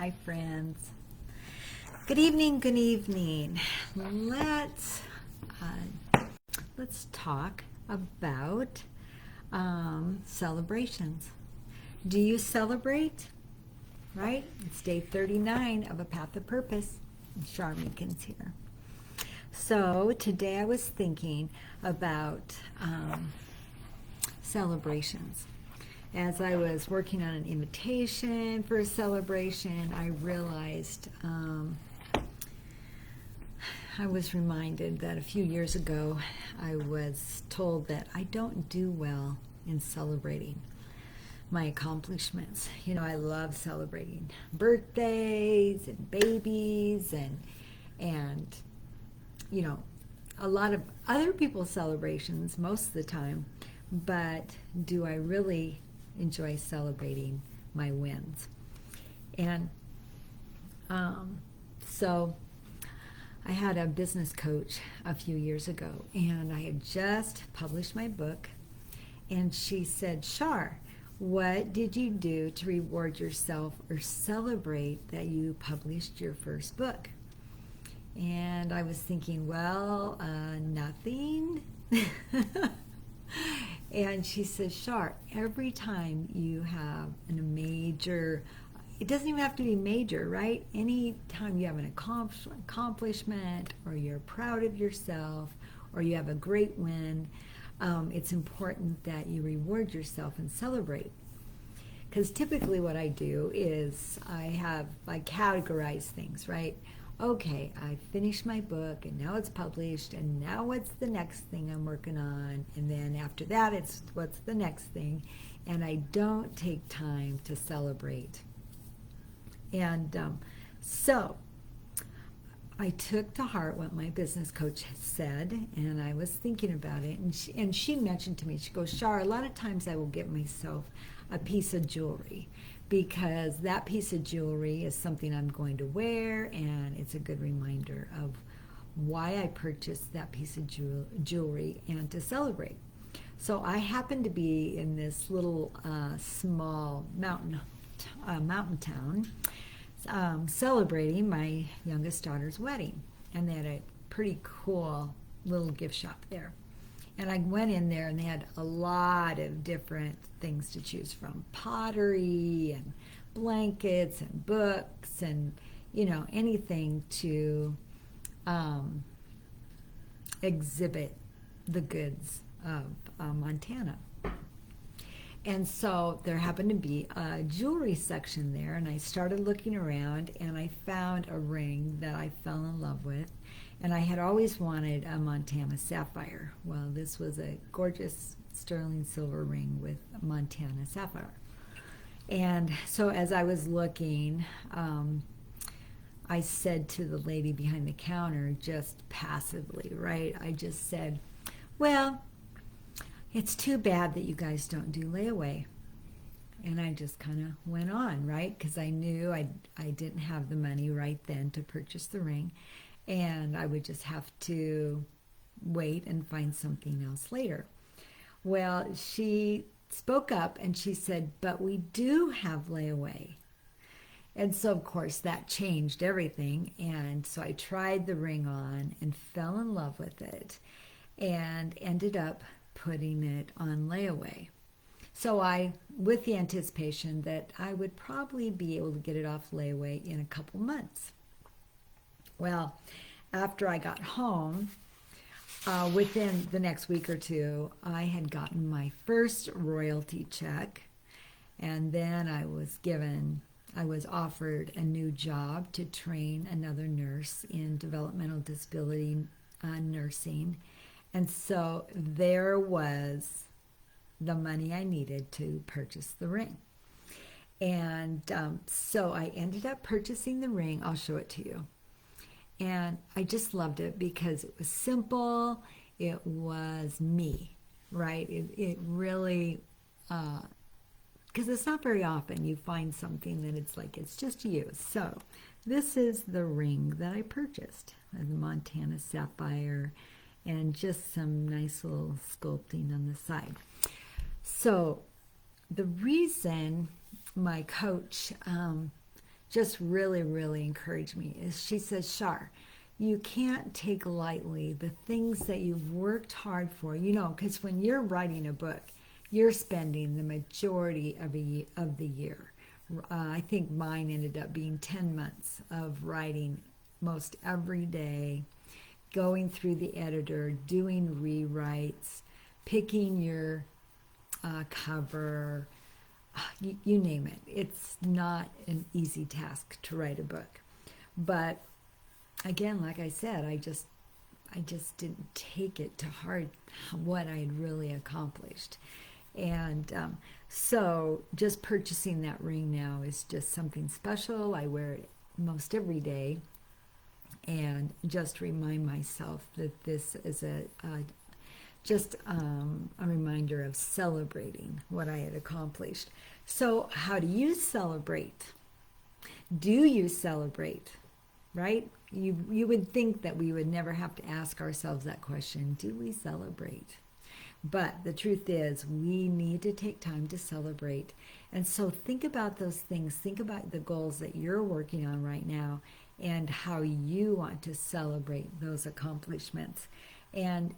Hi, friends. Good evening. Good evening. Let's let's talk about celebrations. Do you celebrate? Right? It's day 39 of A Path of Purpose. Char Meekins here. So today I was thinking about celebrations. As I was working on an invitation for a celebration, I realized I was reminded that a few years ago I was told that I don't do well in celebrating my accomplishments. You know, I love celebrating birthdays and babies and you know, a lot of other people's celebrations most of the time, but do I really enjoy celebrating my wins? And so I had a business coach a few years ago, and I had just published my book, and she said, Char, what did you do to reward yourself or celebrate that you published your first book? And I was thinking, well, nothing. And she says, Char, every time you have a major, it doesn't even have to be major, right? Any time you have an accomplishment or you're proud of yourself or you have a great win, it's important that you reward yourself and celebrate. Because typically what I do is I categorize things, right? Okay, I finished my book and now it's published, and now what's the next thing I'm working on? And then after that, it's what's the next thing? And I don't take time to celebrate. And so I took to heart what my business coach had said, and I was thinking about it. And she mentioned to me, she goes, Char, a lot of times I will get myself a piece of jewelry, because that piece of jewelry is something I'm going to wear, and it's a good reminder of why I purchased that piece of jewelry and to celebrate. So I happened to be in this little small mountain town celebrating my youngest daughter's wedding, and they had a pretty cool little gift shop there. And I went in there, and they had a lot of different things to choose from. Pottery and blankets and books and, you know, anything to exhibit the goods of Montana. And so there happened to be a jewelry section there, and I started looking around, and I found a ring that I fell in love with. And I had always wanted a Montana sapphire. Well, this was a gorgeous sterling silver ring with Montana sapphire. And so as I was looking, I said to the lady behind the counter, just passively, right? I just said, well, it's too bad that you guys don't do layaway. And I just kind of went on, right? Because I knew I didn't have the money right then to purchase the ring, and I would just have to wait and find something else later. Well, she spoke up and she said, but we do have layaway. And so, of course, that changed everything. And so I tried the ring on and fell in love with it and ended up putting it on layaway. So with the anticipation that I would probably be able to get it off layaway in a couple months. Well, after I got home, within the next week or two, I had gotten my first royalty check, and then I was offered a new job to train another nurse in developmental disability nursing. And so there was the money I needed to purchase the ring. And so I ended up purchasing the ring. I'll show it to you. And I just loved it because it was simple. It was me, right? It really, because it's not very often you find something that it's like, it's just you. So this is the ring that I purchased, the Montana sapphire, and just some nice little sculpting on the side. So the reason my coach just really, really encouraged me is she says, Shar, you can't take lightly the things that you've worked hard for, because when you're writing a book, you're spending the majority of the year. I think mine ended up being 10 months of writing most every day, going through the editor, doing rewrites, picking your cover, you name it. It's not an easy task to write a book. But again, like I said, I just didn't take it to heart what I had really accomplished. And so just purchasing that ring now is just something special. I wear it most every day and just remind myself that this is just a reminder of celebrating what I had accomplished. So how do you celebrate? Do you celebrate? Right? You would think that we would never have to ask ourselves that question. Do we celebrate? But the truth is, we need to take time to celebrate. And so think about those things. Think about the goals that you're working on right now and how you want to celebrate those accomplishments. And,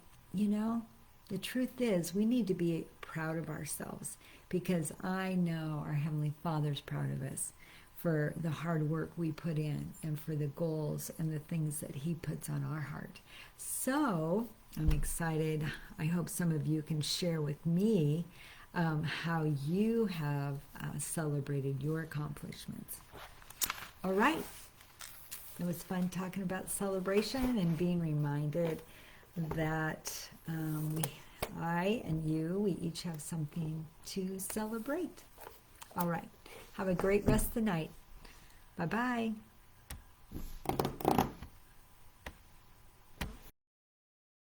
the truth is, we need to be proud of ourselves because I know our Heavenly Father's proud of us for the hard work we put in and for the goals and the things that He puts on our heart. So I'm excited. I hope some of you can share with me how you have celebrated your accomplishments. All right. It was fun talking about celebration and being reminded that I and you, we each have something to celebrate. All right. Have a great rest of the night. Bye-bye.